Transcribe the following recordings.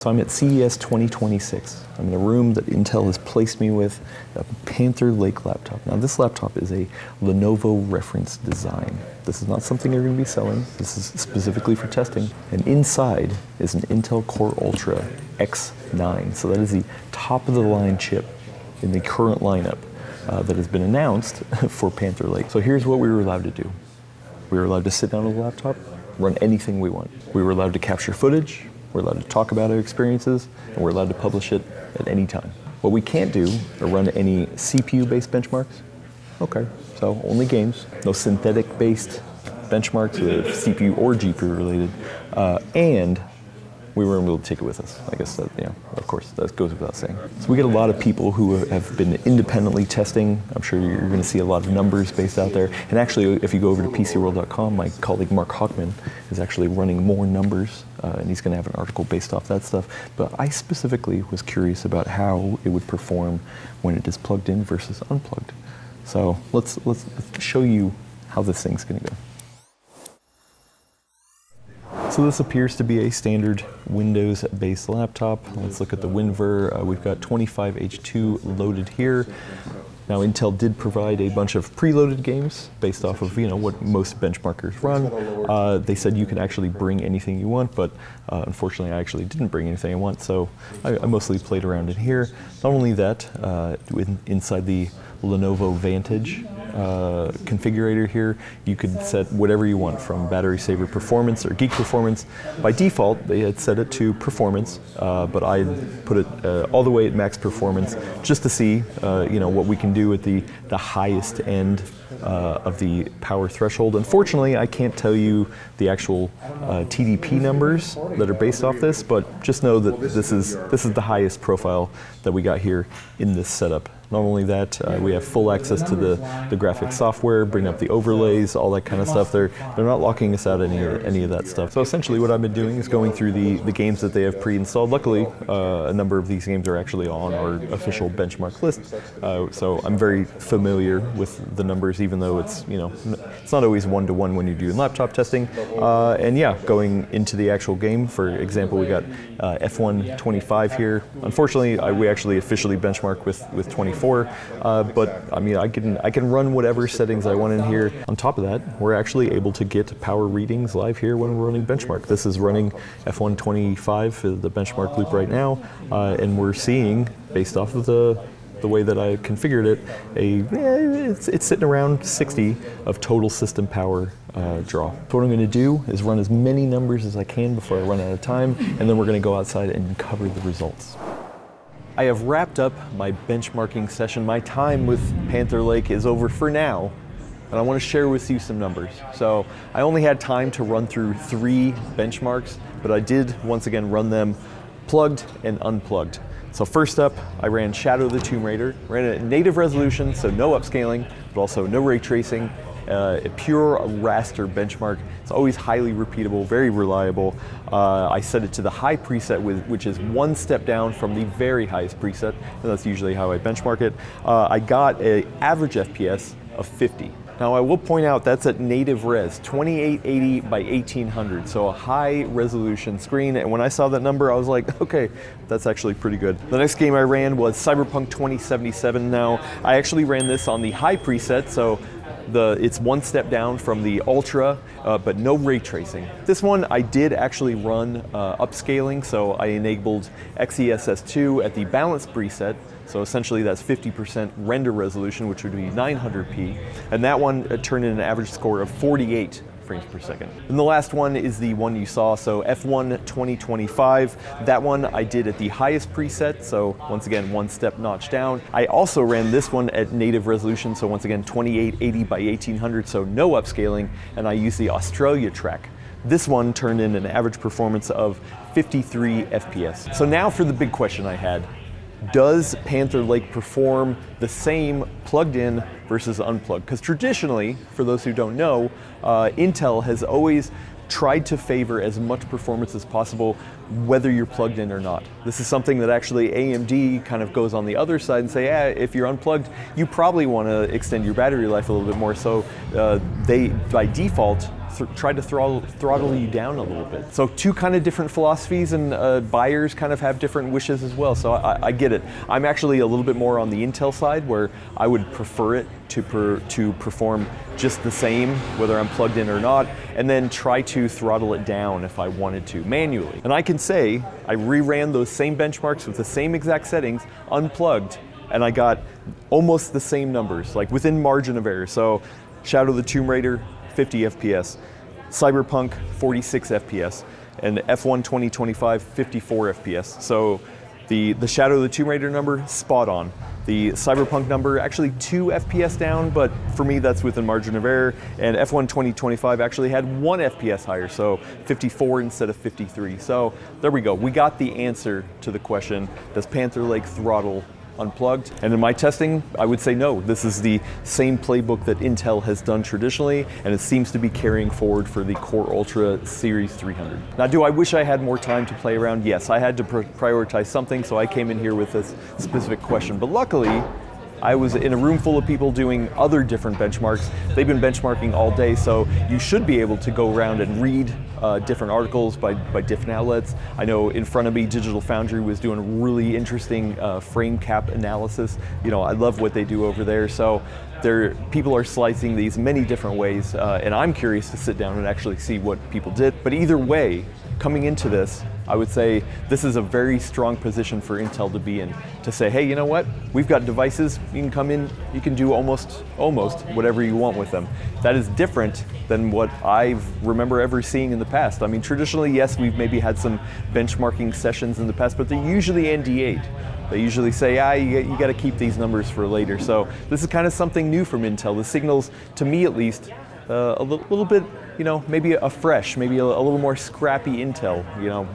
So I'm at CES 2026. I'm in a room that Intel has placed me with, a Panther Lake laptop. Now this laptop is a Lenovo reference design. This is not something you're going to be selling. This is specifically for testing. And inside is an Intel Core Ultra X9. So that is the top of the line chip in the current lineup that has been announced for Panther Lake. So here's what we were allowed to do. We were allowed to sit down with the laptop, run anything we want. We were allowed to capture footage. We're allowed to talk about our experiences, and we're allowed to publish it at any time. What we can't do are run any CPU-based benchmarks. Okay, so only games. No synthetic-based benchmarks with CPU or GPU related. And we weren't able to take it with us. I guess that, of course, that goes without saying. So we get a lot of people who have been independently testing. I'm sure you're going to see a lot of numbers based out there. And actually, if you go over to PCWorld.com, my colleague Mark Hockman is actually running more numbers, and he's going to have an article based off that stuff. But I specifically was curious about how it would perform when it is plugged in versus unplugged. So let's show you how this thing's going to go. So this appears to be a standard Windows-based laptop. Let's look at the WinVer. We've got 25H2 loaded here. Now Intel did provide a bunch of preloaded games based off of what most benchmarkers run. They said you could actually bring anything you want, but unfortunately I actually didn't bring anything I want, so I mostly played around in here. Not only that, inside the Lenovo Vantage configurator here, you could set whatever you want, from battery saver performance or geek performance. By default, they had set it to performance, but I put it all the way at max performance just to see what we can do at the highest end of the power threshold. Unfortunately, I can't tell you the actual TDP numbers that are based off this, but just know that this is the highest profile that we got here in this setup. Not only that, we have full access to the graphics software, bring up the overlays, all that kind of stuff. They're not locking us out any of that stuff. So essentially what I've been doing is going through the games that they have pre-installed. Luckily, a number of these games are actually on our official benchmark list. So I'm very familiar with the numbers, even though it's not always one-to-one when you do laptop testing. And yeah, going into the actual game, for example, we got F1 25 here. Unfortunately, we actually officially benchmark with 24. But I mean, I can run whatever settings I want in here. On top of that, we're actually able to get power readings live here when we're running benchmark. This is running F1 25, the benchmark loop right now, and we're seeing, based off of the way that I configured it, it's sitting around 60 of total system power draw. So what I'm going to do is run as many numbers as I can before I run out of time, and then we're going to go outside and cover the results. I have wrapped up my benchmarking session. My time with Panther Lake is over for now, and I want to share with you some numbers. So I only had time to run through 3 benchmarks, but I did once again run them plugged and unplugged. So first up, I ran Shadow of the Tomb Raider, ran it at native resolution, so no upscaling, but also no ray tracing, a pure raster benchmark. It's always highly repeatable, very reliable. I set it to the high preset, which is one step down from the very highest preset, and that's usually how I benchmark it. I got an average FPS of 50. Now I will point out that's at native res, 2880 by 1800, so a high resolution screen, and when I saw that number I was like, okay, that's actually pretty good. The next game I ran was Cyberpunk 2077. Now I actually ran this on the high preset, so it's one step down from the Ultra, but no ray tracing. This one I did actually run upscaling, so I enabled XeSS2 at the balanced preset, so essentially that's 50% render resolution, which would be 900p, and that one turned in an average score of 48 frames per second. And the last one is the one you saw, so F1 2025. That one I did at the highest preset, so once again, one step notch down. I also ran this one at native resolution, so once again, 2880 by 1800, so no upscaling, and I used the Australia track. This one turned in an average performance of 53 FPS. So now for the big question I had. Does Panther Lake perform the same plugged in versus unplugged? Because traditionally, for those who don't know, Intel has always tried to favor as much performance as possible, whether you're plugged in or not. This is something that actually AMD kind of goes on the other side and say, if you're unplugged, you probably want to extend your battery life a little bit more. So they, by default, try to throttle you down a little bit. So two kind of different philosophies, and buyers kind of have different wishes as well. So I get it. I'm actually a little bit more on the Intel side, where I would prefer it to perform just the same, whether I'm plugged in or not, and then try to throttle it down if I wanted to manually. And I can say I reran those same benchmarks with the same exact settings, unplugged, and I got almost the same numbers, like within margin of error. So Shadow of the Tomb Raider, 50 FPS, Cyberpunk, 46 FPS, and F1 2025, 54 FPS. So the Shadow of the Tomb Raider number, spot on. The Cyberpunk number, actually 2 FPS down, but for me that's within margin of error. And F1 2025 actually had 1 FPS higher, so 54 instead of 53. So there we go. We got the answer to the question, does Panther Lake throttle unplugged? And in my testing, I would say no. This is the same playbook that Intel has done traditionally, and it seems to be carrying forward for the Core Ultra Series 300. Now, do I wish I had more time to play around? Yes, I had to prioritize something, so I came in here with this specific question. But luckily, I was in a room full of people doing other different benchmarks. They've been benchmarking all day, so you should be able to go around and read different articles by different outlets. I know in front of me, Digital Foundry was doing really interesting frame cap analysis. You know, I love what they do over there. So people are slicing these many different ways, and I'm curious to sit down and actually see what people did. But either way, coming into this, I would say this is a very strong position for Intel to be in, to say, hey, you know what? We've got devices, you can come in, you can do almost whatever you want with them. That is different than what I remember ever seeing in the past. I mean, traditionally, yes, we've maybe had some benchmarking sessions in the past, but they're usually NDA'd. They usually say, you got to keep these numbers for later. So this is kind of something new from Intel. The signals, to me at least, a little bit, you know, maybe a fresh, maybe a little more scrappy Intel, you know,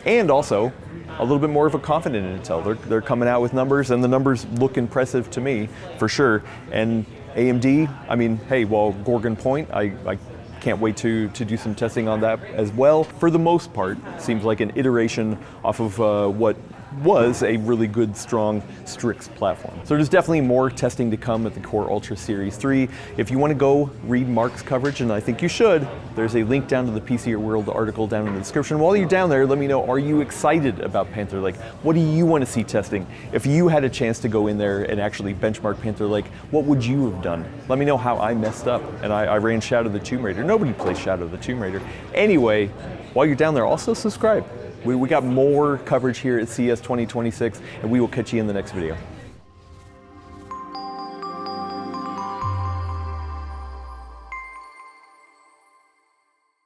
and also a little bit more of a confident Intel. They're coming out with numbers, and the numbers look impressive to me, for sure. And AMD, I mean, hey, well, Gorgon Point, I can't wait to do some testing on that as well. For the most part, seems like an iteration off of what was a really good, strong Strix platform. So there's definitely more testing to come at the Core Ultra Series 3. If you want to go read Mark's coverage, and I think you should, there's a link down to the PCWorld article down in the description. While you're down there, let me know, are you excited about Panther Lake? What do you want to see testing? If you had a chance to go in there and actually benchmark Panther Lake, what would you have done? Let me know how I messed up, and I ran Shadow of the Tomb Raider. Nobody plays Shadow of the Tomb Raider. Anyway, while you're down there, also subscribe. We got more coverage here at CES 2026, and we will catch you in the next video.